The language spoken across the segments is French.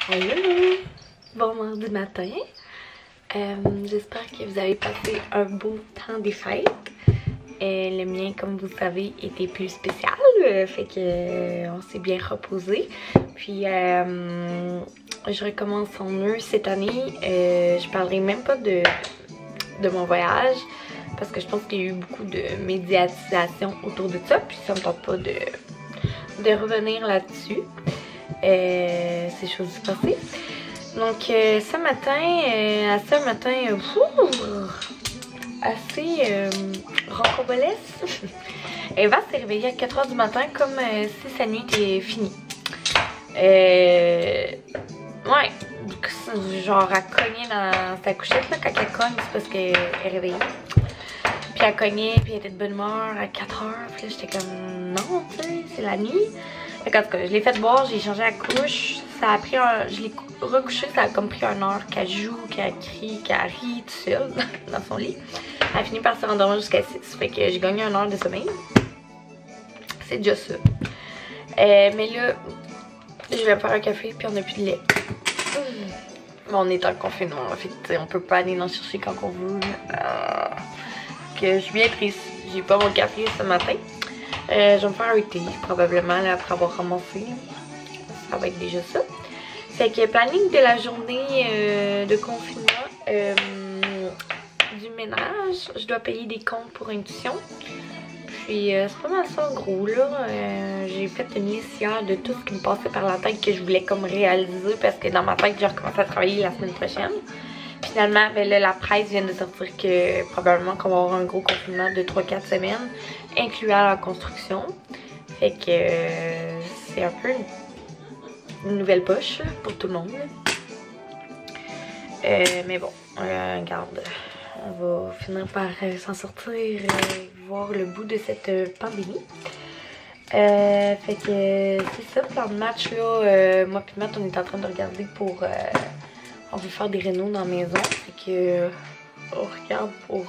Hello! Bon mardi matin. J'espère que vous avez passé un beau temps des fêtes. Le mien, comme vous savez, était plus spécial. Fait que on s'est bien reposé. Puis je recommence en mieux cette année. Je parlerai même pas de mon voyage. Parce que je pense qu'il y a eu beaucoup de médiatisation autour de ça. Puis ça me tente pas de revenir là-dessus. Ces choses du passé. Donc ce matin, assez rocambolesque. Eva s'est réveillée à 4 h du matin comme si sa nuit était finie. Ouais, genre elle cognait dans sa couchette là, quand elle cogne, c'est parce qu'elle est réveillée. Puis elle cognait, puis elle était de bonne humeur à 4 h. Puis là j'étais comme non, tu sais, c'est la nuit. Fait en tout cas, je l'ai fait boire, j'ai changé la couche. Ça a pris je l'ai recouché, ça a comme pris 1 heure qu'elle joue, qu'elle crie, qu'elle rit toute seule dans son lit. Elle a fini par se rendormir jusqu'à 6. Fait que j'ai gagné 1 heure de sommeil. C'est déjà ça. Mais là, je vais faire un café puis on n'a plus de lait. Mais on est en confinement, fait que on peut pas aller en chercher quand on veut. Que je suis bien triste. J'ai pas mon café ce matin. Je vais me faire un thé probablement là, après avoir ramassé. Ça va être déjà ça. Fait que planning de la journée de confinement, du ménage. Je dois payer des comptes pour Intuition. Puis c'est pas mal ça en gros là. J'ai fait une liste hier de tout ce qui me passait par la tête que je voulais comme réaliser parce que dans ma tête j'ai recommencé à travailler la semaine prochaine. Finalement, ben là, la presse vient de sortir que probablement qu'on va avoir un gros confinement de 3-4 semaines, incluant la construction. Fait que c'est un peu une nouvelle poche pour tout le monde. Mais bon, regarde, on va finir par s'en sortir, voir le bout de cette pandémie. Fait que c'est ça, plan de match là. Moi puis Matt, on est en train de regarder pour... on veut faire des rénaux dans la maison, fait que on regarde pour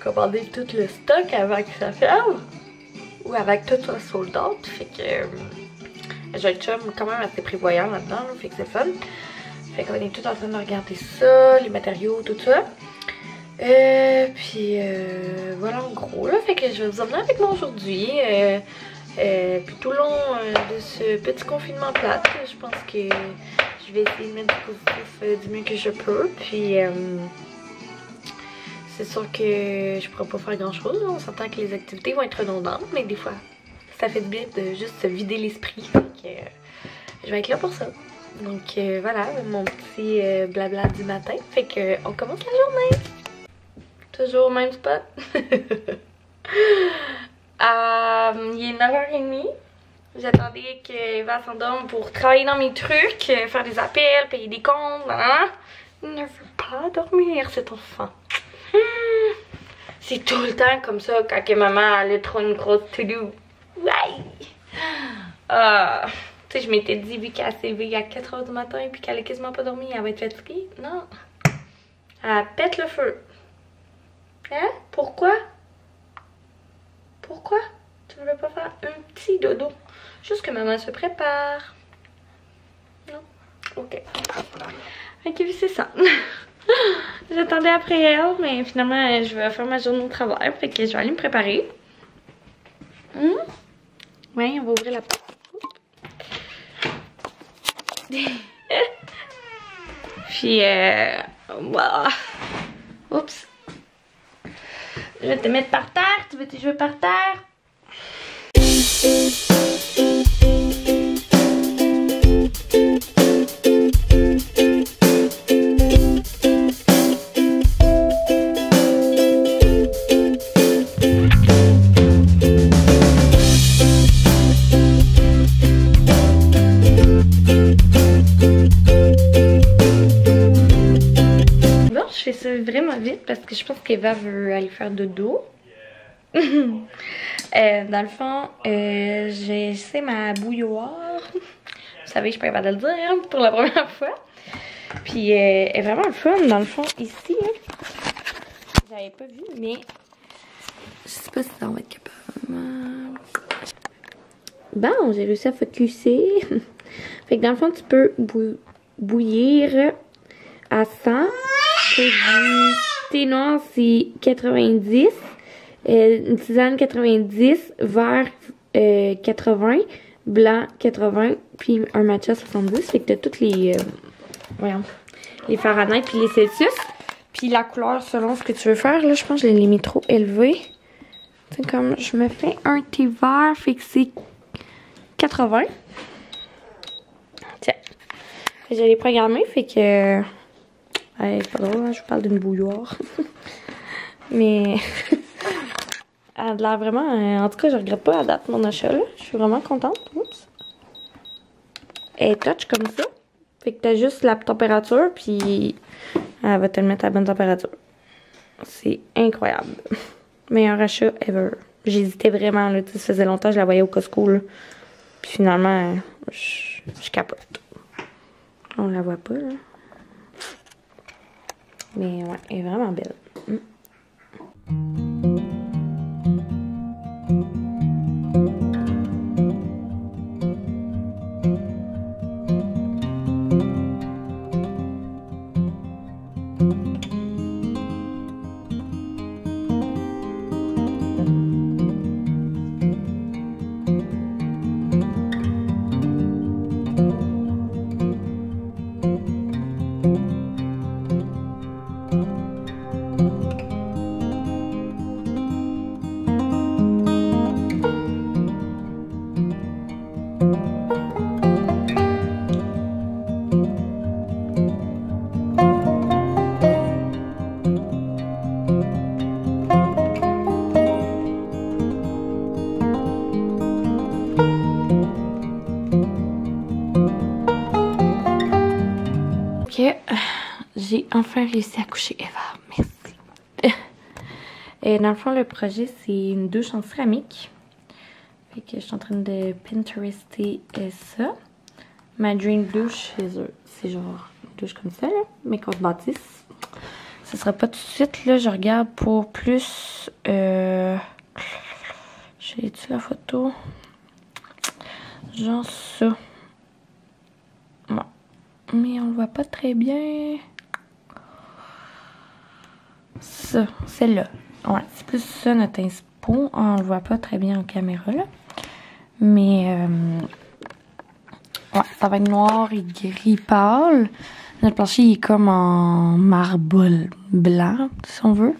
commander tout le stock avant que ça ferme ou avant que tout soit sold out. Fait que je vais être quand même assez prévoyant là-dedans, là, fait que c'est fun. Fait qu'on est tout en train de regarder ça, les matériaux, tout ça. Puis voilà en gros là, fait que je vais vous emmener avec moi aujourd'hui. Puis tout le long de ce petit confinement plate, je pense que je vais essayer de mettre du positif du mieux que je peux. Puis c'est sûr que je pourrais pas faire grand chose. On s'entend que les activités vont être redondantes, mais des fois ça fait du bien de juste se vider l'esprit. Je vais être là pour ça. Donc voilà, mon petit blabla du matin. Fait que on commence la journée. Toujours au même spot. Il est 9 h 30. J'attendais qu'Eva s'endorme pour travailler dans mes trucs, faire des appels, payer des comptes. Il ne veut pas dormir, cet enfant. C'est tout le temps comme ça quand maman elle a trop une grosse to-do. Ouais. Tu sais, je m'étais dit, vu qu'elle s'est levée à 4 h du matin et qu'elle a quasiment pas dormi, elle va être fatiguée. Non. Elle pète le feu. Hein? Pourquoi? Pourquoi? Tu ne veux pas faire un petit dodo? Juste que maman se prépare. Non? Ok. Ok, c'est ça. J'attendais après elle, mais finalement, je vais faire ma journée de travail. Fait que je vais aller me préparer. Ouais, on va ouvrir la porte. Puis, wow. Oups. Je vais te mettre par terre. Tu veux tes jouets par terre? Bon, je fais ça vraiment vite parce que je pense qu'Eva veut aller faire dodo. Dans le fond, j'ai ma bouilloire. Vous savez, je suis pas capable de le dire hein, pour la première fois. Puis elle est vraiment le fun dans le fond ici. Hein. J'avais pas vu, mais je sais pas si ça va être capable. Bon, j'ai réussi à focuser. Fait que dans le fond, tu peux bouillir à 100. Pour du thé noir, c'est 90. Une tisane 90. Vert 80. Blanc 80. Puis un matcha 70. Fait que t'as toutes les... voyons. Les Fahrenheit puis les Celsius. Puis la couleur selon ce que tu veux faire. Là, je pense que je l'ai mis trop élevé. C'est comme je me fais un thé vert. Fait que c'est 80. Tiens. Je l'ai programmé. Fait que... c'est pas drôle, hein, je vous parle d'une bouilloire. Mais... elle a l'air vraiment... en tout cas, je regrette pas à date mon achat, là. Je suis vraiment contente. Oups. Elle est touch comme ça. Fait que t'as juste la température, puis elle va te le mettre à la bonne température. C'est incroyable. Meilleur achat ever. J'hésitais vraiment, là. Ça faisait longtemps que je la voyais au Costco, là. Puis finalement, je capote. On la voit pas, là. Mais ouais, elle est vraiment belle. J'ai enfin réussi à coucher Eva. Merci. Et dans le fond, le projet, c'est une douche en céramique. Fait que je suis en train de Pinterester ça. Ma dream douche, c'est genre une douche comme ça, là, mais qu'on se bâtisse. Ce sera pas tout de suite, là. Je regarde pour plus... j'ai-tu la photo? Genre ça. Ouais. Mais on le voit pas très bien. Ça, celle-là. Ouais, c'est plus ça notre inspo. On le voit pas très bien en caméra, là. Mais, ouais, ça va être noir et gris pâle. Notre plancher, il est comme en marble blanc, si on veut.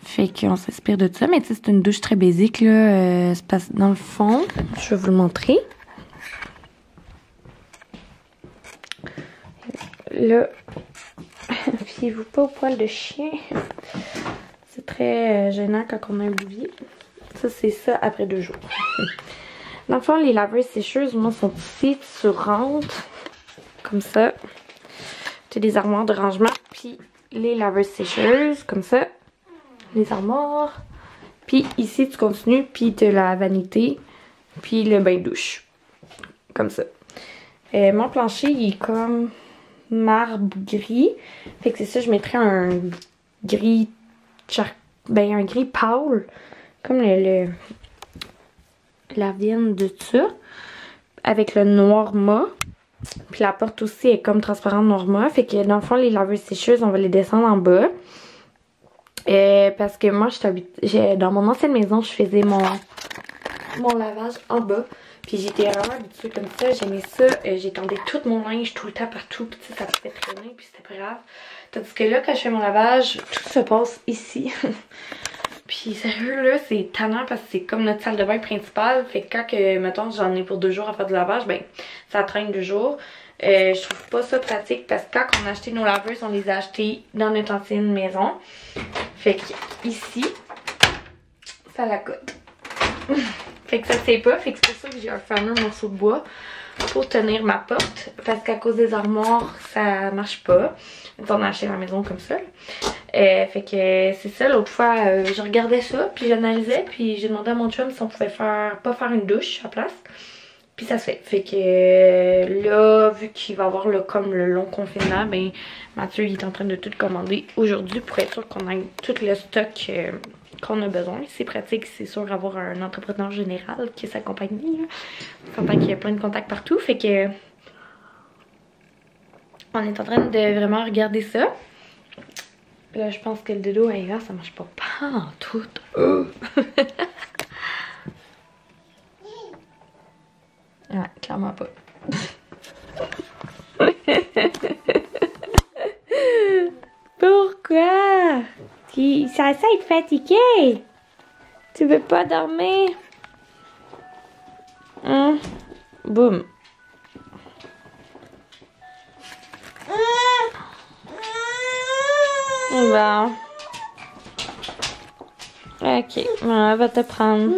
Fait qu'on s'inspire de ça. Mais tu sais, c'est une douche très basique, là. Dans le fond, je vais vous le montrer. Là, fiez-vous pas au poil de chien. C'est très gênant quand on a un bouvier. Ça, c'est ça après 2 jours. Dans le fond, les laveuses sécheuses, moi, sont ici. Tu rentres comme ça. Tu as des armoires de rangement. Puis les laveuses sécheuses, comme ça. Les armoires. Puis ici, tu continues. Puis tu as la vanité. Puis le bain-douche. Comme ça. Mon plancher, il est comme... marbre gris. Fait que c'est ça, je mettrais un gris un gris pâle. Comme la vienne de ça. Avec le noir mat. Puis la porte aussi est comme transparente noir mat. Fait que dans le fond, les laveuses sécheuses, on va les descendre en bas. Parce que moi, dans mon ancienne maison, je faisais mon lavage en bas. Puis j'étais vraiment habituée comme ça, j'aimais ça. J'étendais tout mon linge tout le temps partout. Puis ça pouvait traîner, puis c'était pas grave. Tandis que là, quand je fais mon lavage, tout se passe ici. Puis sérieux, là, c'est tannant parce que c'est comme notre salle de bain principale. Fait que quand, mettons, j'en ai pour 2 jours à faire du lavage, ben, ça traîne 2 jours. Je trouve pas ça pratique parce que quand on a acheté nos laveuses, on les a achetées dans notre ancienne maison. Fait que ici, ça la coûte. Fait que ça c'est pas, fait que c'est pour ça que j'ai un fameux morceau de bois pour tenir ma porte. Parce qu'à cause des armoires, ça marche pas. On a acheté la maison comme ça. Fait que c'est ça, l'autre fois, je regardais ça, puis j'analysais, puis j'ai demandé à mon chum si on pouvait pas faire une douche à place. Puis ça se fait. Fait que là, vu qu'il va y avoir comme le long confinement, ben Mathieu il est en train de tout commander aujourd'hui pour être sûr qu'on ait tout le stock qu'on a besoin. C'est pratique, c'est sûr, avoir un entrepreneur général qui est sa compagnie. On s'entend qu'il y a plein de contacts partout. Fait que On est en train de vraiment regarder ça. Là, je pense que le dodo à Eva, ça marche pas en tout. Ouais, clairement pas. Pourquoi? Ça essaie de fatiguer. Tu veux pas dormir? Boum. Bon. Ok, on va te prendre.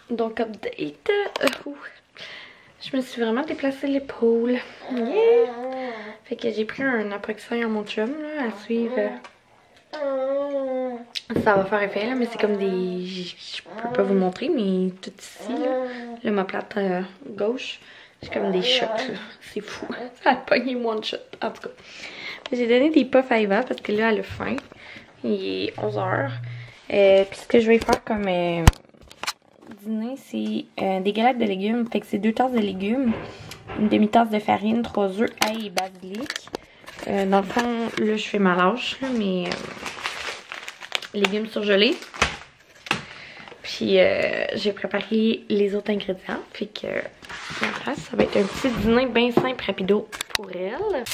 Donc, update. Je me suis vraiment déplacé l'épaule. Yeah. Fait que j'ai pris un Naproxen à mon chum là, à suivre. Ça va faire effet là, mais c'est comme des... Je peux pas vous montrer, mais tout ici, là, l'omoplate gauche, c'est comme des shots. C'est fou. Ça a pogné one shot, en tout cas. J'ai donné des puffs à Eva parce que là, elle a faim. Il est 11h. Puis ce que je vais faire comme dîner, c'est des galettes de légumes. Fait que c'est 2 tasses de légumes, une demi-tasse de farine, 3 œufs, ail et basilic. Dans le fond, là, je fais ma lâche, là, mais légumes surgelés. Puis j'ai préparé les autres ingrédients. Fait que voilà, ça va être un petit dîner bien simple, rapido pour elle.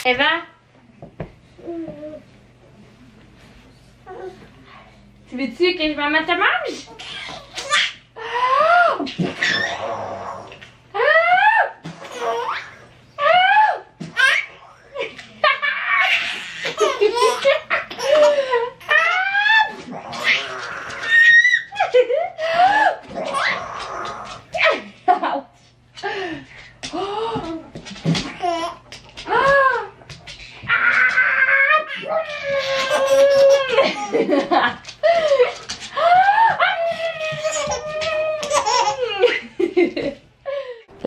Eva? Tu veux-tu que je maman te mange?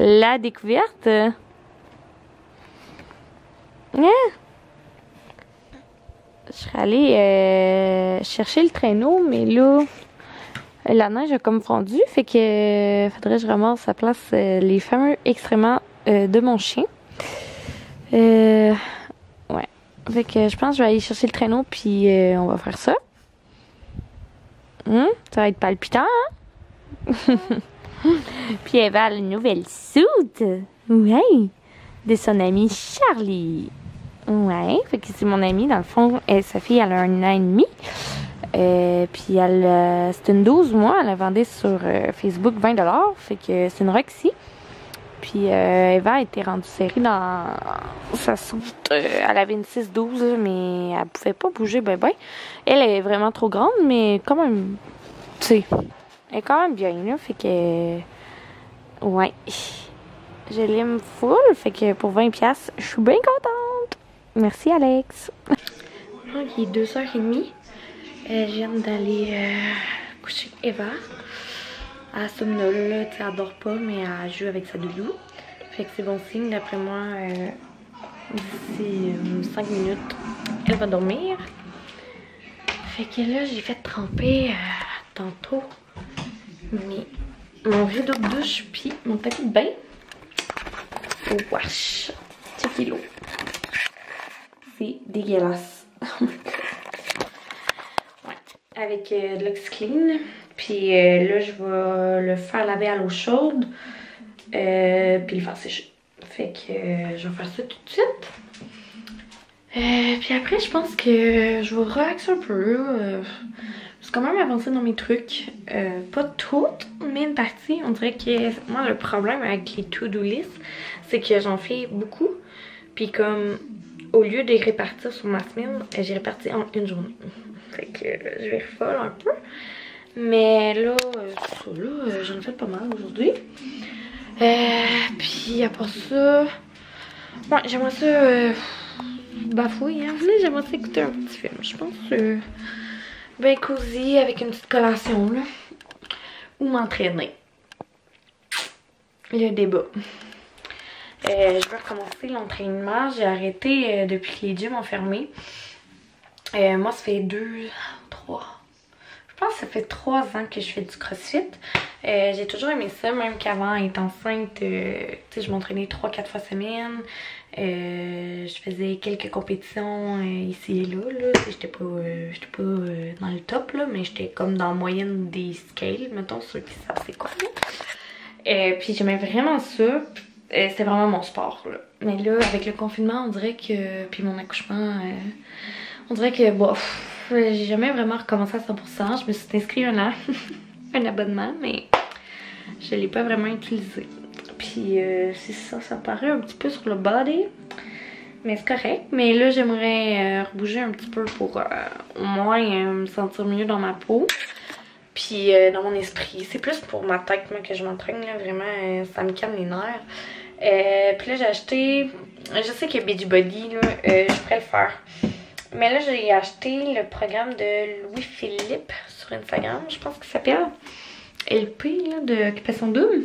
La découverte. Yeah. Je serais allée chercher le traîneau, mais là, la neige a comme fondu, fait que faudrait que je ramasse à place les fameux excréments de mon chien. Ouais. Fait que je pense que je vais aller chercher le traîneau, puis on va faire ça. Ça va être palpitant, hein? Puis Eva a une nouvelle soute. Ouais. De son ami Charlie. Ouais. Fait que c'est mon amie. Dans le fond, sa fille, elle a 1 an et demi. Puis elle, c'est une 12 mois. Elle la vendait sur Facebook 20$. Fait que c'est une Roxy. Puis Eva était rendue serrée dans sa soute. Elle avait une 6-12, mais elle pouvait pas bouger ben. Elle est vraiment trop grande, mais quand même, tu sais, elle est quand même bien, là. Fait que, ouais, je l'aime full. Fait que pour 20$, je suis bien contente. Merci, Alex. Il est 2h30. Je viens d'aller coucher Eva. Elle somnole, là, tu sais, elle dort pas, mais elle joue avec sa doudou. Fait que c'est bon signe, d'après moi, d'ici 5 minutes, elle va dormir. Fait que là, j'ai fait tremper tantôt mon rideau de douche puis mon tapis de bain au wash. Checkez-l'eau. C'est dégueulasse. Oh my god. Ouais. Avec de l'Oxyclean. Puis là, je vais le faire laver à l'eau chaude. Puis le faire sécher. Fait que je vais faire ça tout de suite. Puis après, je pense que je vais relaxer un peu. J'ai quand même avancé dans mes trucs. Pas toutes, mais une partie. On dirait que moi, le problème avec les to-do list, c'est que j'en fais beaucoup. Puis comme, au lieu de les répartir sur ma semaine, j'ai réparti en une journée. Fait que je vais folle un peu. Mais là, j'en ai fait pas mal aujourd'hui. Puis à part ça, ouais, j'aimerais ça bafouiller, hein. J'aimerais ça écouter un petit film. Je pense ben cosy avec une petite collation là. Ou m'entraîner. Le débat. Je vais recommencer l'entraînement. J'ai arrêté depuis que les gyms ont fermé. Moi, ça fait 2, 3. Je pense que ça fait 3 ans que je fais du crossfit. J'ai toujours aimé ça, même qu'avant être enceinte, tu sais, je m'entraînais 3-4 fois semaine. Je faisais quelques compétitions ici et là. J'étais pas dans le top, là, mais j'étais comme dans la moyenne des scales, mettons, ceux qui savent c'est quoi. Puis j'aimais vraiment ça. C'était vraiment mon sport, là. Mais là, avec le confinement, on dirait que... Puis mon accouchement, on dirait que, bof, j'ai jamais vraiment recommencé à 100%. Je me suis inscrite un abonnement, mais je l'ai pas vraiment utilisé. Puis c'est ça, ça paraît un petit peu sur le body. Mais c'est correct. Mais là, j'aimerais rebouger un petit peu pour au moins me sentir mieux dans ma peau. Puis dans mon esprit. C'est plus pour ma tête moi, que je m'entraîne. Vraiment, ça me calme les nerfs. Puis là, j'ai acheté... Je sais que Beachbody, là, je pourrais le faire. Mais là, j'ai acheté le programme de Louis-Philippe sur Instagram, je pense qu'il s'appelle. LP, là, de Occupation Double.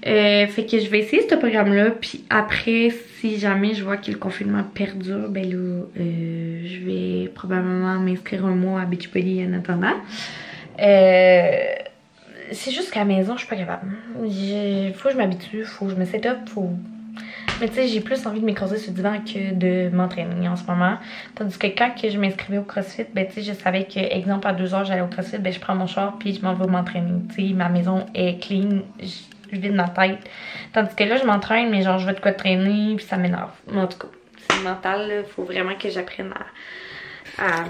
Fait que je vais essayer ce programme-là. Puis après, si jamais je vois que le confinement perdure, ben là, je vais probablement m'inscrire un mois à Beachbody en attendant. C'est juste qu'à la maison, je suis pas capable. Faut que je m'habitue, faut que je me set up, faut... Mais tu sais, j'ai plus envie de m'écraser sur le divan que de m'entraîner en ce moment. Tandis que quand que je m'inscrivais au CrossFit, ben tu sais, je savais que, exemple, à 2h, j'allais au CrossFit, ben je prends mon char puis je m'en vais m'entraîner. Tu sais, ma maison est clean, je vide ma tête. Tandis que là, je m'entraîne, mais genre, je vais de quoi traîner puis ça m'énerve. Mais en tout cas, c'est mental, là. Faut vraiment que j'apprenne à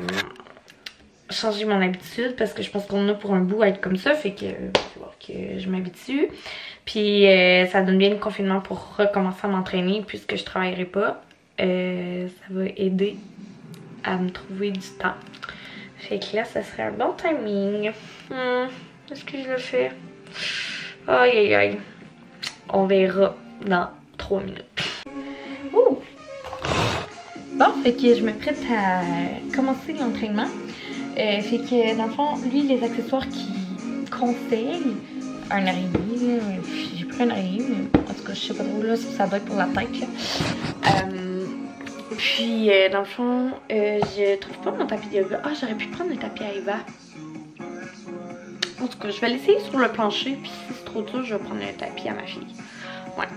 changer mon habitude parce que je pense qu'on a pour un bout à être comme ça. Fait que, faut voir que je m'habitue. Puis ça donne bien le confinement pour recommencer à m'entraîner puisque je travaillerai pas. Ça va aider à me trouver du temps. Fait que là, ça serait un bon timing. Est-ce que je le fais? Aïe aïe aïe. On verra dans 3 minutes. Ouh! Bon, fait que je me prête à commencer l'entraînement. Fait que dans le fond, lui, les accessoires qu'il conseille, un oreiller, j'ai pris un oreiller, mais en tout cas, je sais pas trop là, ça doit être pour la tête, là. Puis, dans le fond, je trouve pas mon tapis de yoga. Ah, j'aurais pu prendre le tapis à Eva. En tout cas, je vais l'essayer sur le plancher, puis si c'est trop dur, je vais prendre le tapis à ma fille. Ouais.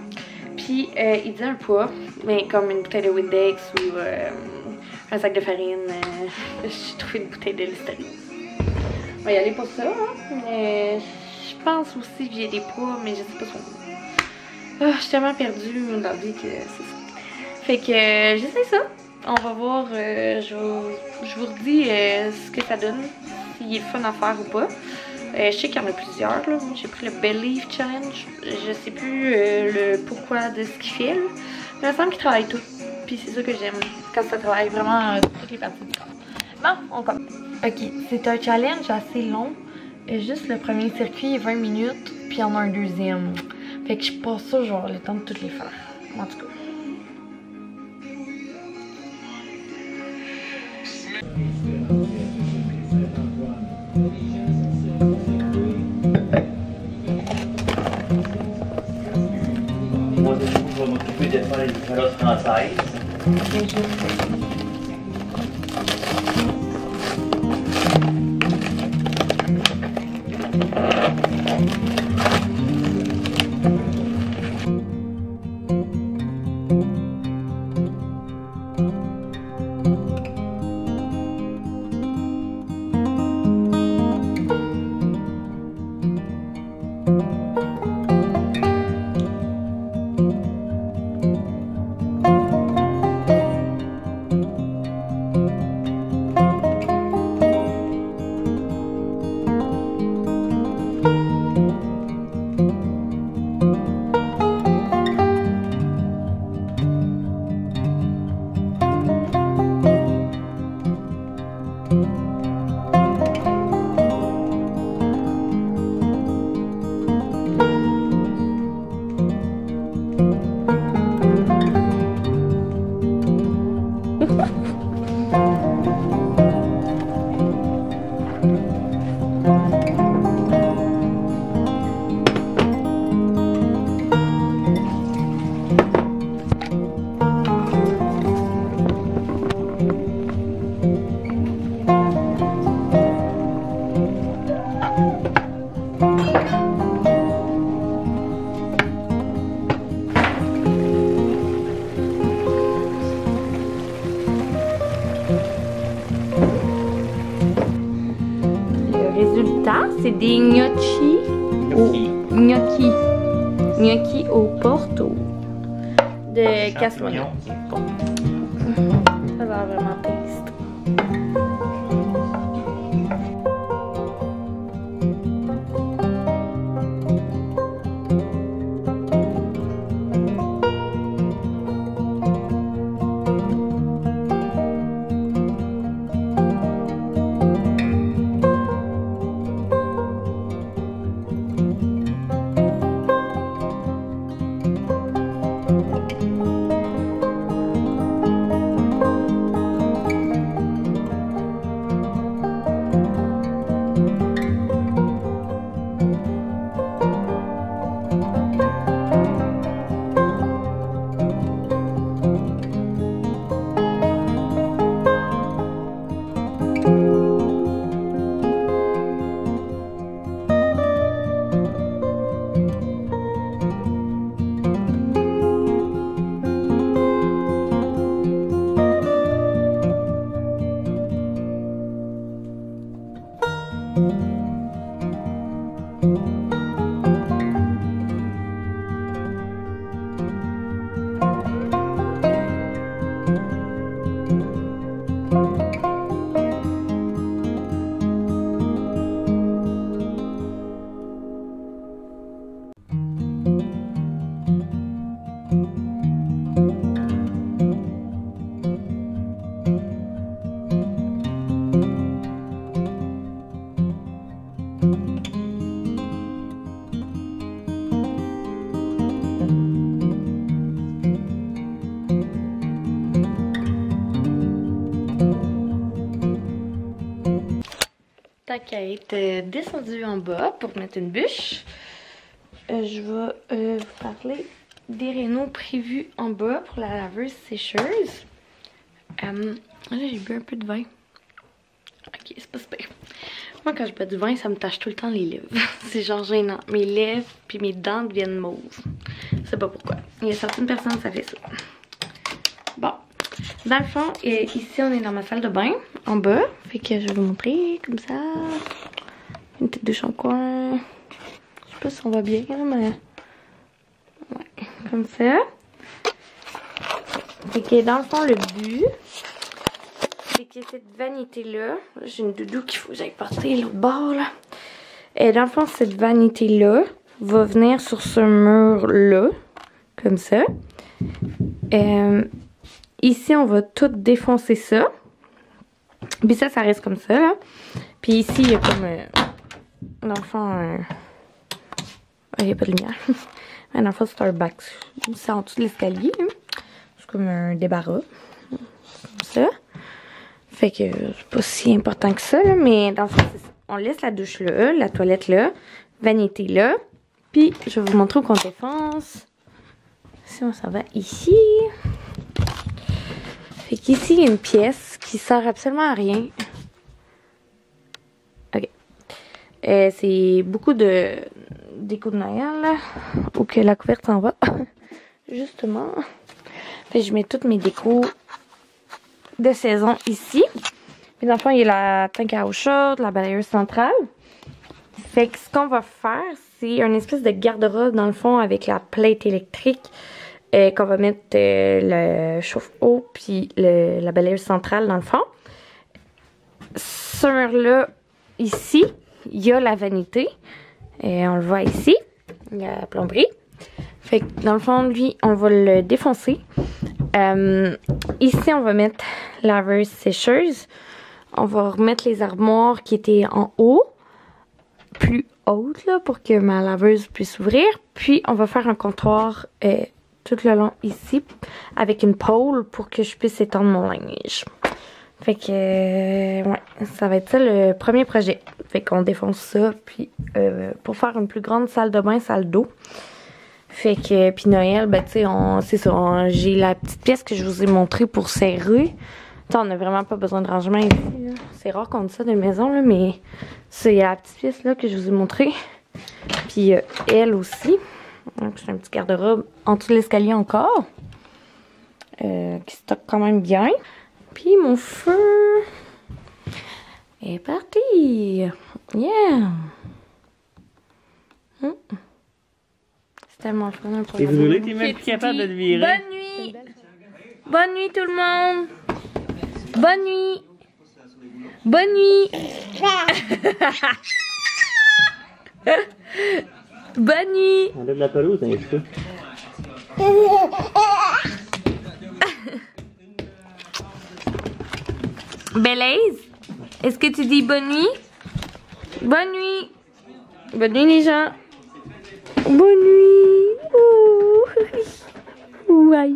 Puis, il dit un poids, mais comme une bouteille de Windex ou un sac de farine. J'ai trouvé une bouteille de Listerine. On va y aller pour ça, hein, mais... Je pense aussi que j'ai des poids, mais je sais pas trop. Je suis tellement perdue dans la vie que c'est ça. Fait que j'essaie ça. On va voir. Je vous redis ce que ça donne. S'il est fun à faire ou pas. Je sais qu'il y en a plusieurs. J'ai pris le Believe Challenge. Je sais plus le pourquoi de ce qu'il fait. Là. Mais il me semble qu'il travaille tout. Puis c'est ça que j'aime. Quand ça travaille vraiment toutes les parties du corps. Bon, on commence. Ok, c'est un challenge assez long. Juste le premier circuit est 20 minutes, puis il y en a un deuxième. Fait que je suis pas sûre, je vais avoir le temps de toutes les faire. En tout cas. Moi, je vais m'occuper de faire les paroles françaises. gnocchi. Gnocchi au Porto de Castelnau. Ça va vraiment taste. Tant qu'à être descendu en bas pour mettre une bûche, je vais vous parler des rénaux prévus en bas pour la laveuse sécheuse. Là, j'ai bu un peu de vin. Ok, c'est pas super. Moi, quand je bois du vin, ça me tache tout le temps les lèvres. C'est genre gênant. Mes lèvres puis mes dents deviennent mauves. Je sais pas pourquoi. Il y a certaines personnes, ça fait ça. Bon. Dans le fond, ici, on est dans ma salle de bain, en bas. Fait que je vais vous montrer, comme ça. Une petite douche en coin. Je sais pas si on va bien, mais... Ouais, comme ça. Fait que dans le fond, le but, c'est que cette vanité-là... J'ai une doudou qu'il faut que j'aille porter l'autre bord, là. Et dans le fond, cette vanité-là va venir sur ce mur-là, comme ça. Ici, on va tout défoncer ça. Puis ça reste comme ça, là. Puis ici, il y a comme... dans le fond, il n'y a pas de lumière. Mais dans le fond, c'est un bac. C'est en dessous de l'escalier. C'est comme un débarras. Comme ça. Fait que c'est pas si important que ça, là. Mais dans le fond, c'est ça. On laisse la douche là, la toilette là, vanité là. Puis, je vais vous montrer où qu'on défonce. Si on s'en va ici... Fait qu'ici, il y a une pièce qui sert absolument à rien. Ok. C'est beaucoup de déco de Noël, là, où que la couverte s'en va. Justement. Fait que je mets toutes mes décos de saison ici. Puis dans le fond, il y a la tank à eau chaude, la balayeuse centrale. Fait que ce qu'on va faire, c'est une espèce de garde-robe dans le fond avec la plate électrique. Qu'on va mettre le chauffe-eau puis la balayeuse centrale dans le fond. Ce mur-là, ici, il y a la vanité. On le voit ici, la plomberie. Fait que dans le fond, lui, on va le défoncer. Ici, on va mettre la laveuse sécheuse. On va remettre les armoires qui étaient en haut, plus hautes, là, pour que ma laveuse puisse ouvrir. Puis, on va faire un comptoir... tout le long ici avec une pôle pour que je puisse étendre mon linge. Fait que ouais, ça va être ça le premier projet. Fait qu'on défonce ça puis pour faire une plus grande salle de bain, salle d'eau. Fait que puis Noël, ben tu sais, c'est ça, j'ai la petite pièce que je vous ai montrée pour serrer. T'sais, on n'a vraiment pas besoin de rangement ici. C'est rare qu'on dit ça de maison là, mais c'est la petite pièce là que je vous ai montrée. Puis elle aussi. Donc, c'est un petit garde-robe en dessous de l'escalier encore. Qui stocke quand même bien. Puis mon feu est parti. Yeah! C'est tellement fun un Et programme. vous voulez, t'es même plus capable de le virer. Bonne nuit! Bonne nuit tout le monde! Bonne nuit! Bonne nuit! Bonne nuit! Enlève la pelouse un peu. Belaise, est-ce que tu dis bonne nuit? Bonne nuit! Bonne nuit les gens! Bonne nuit! Ouh. Ouais.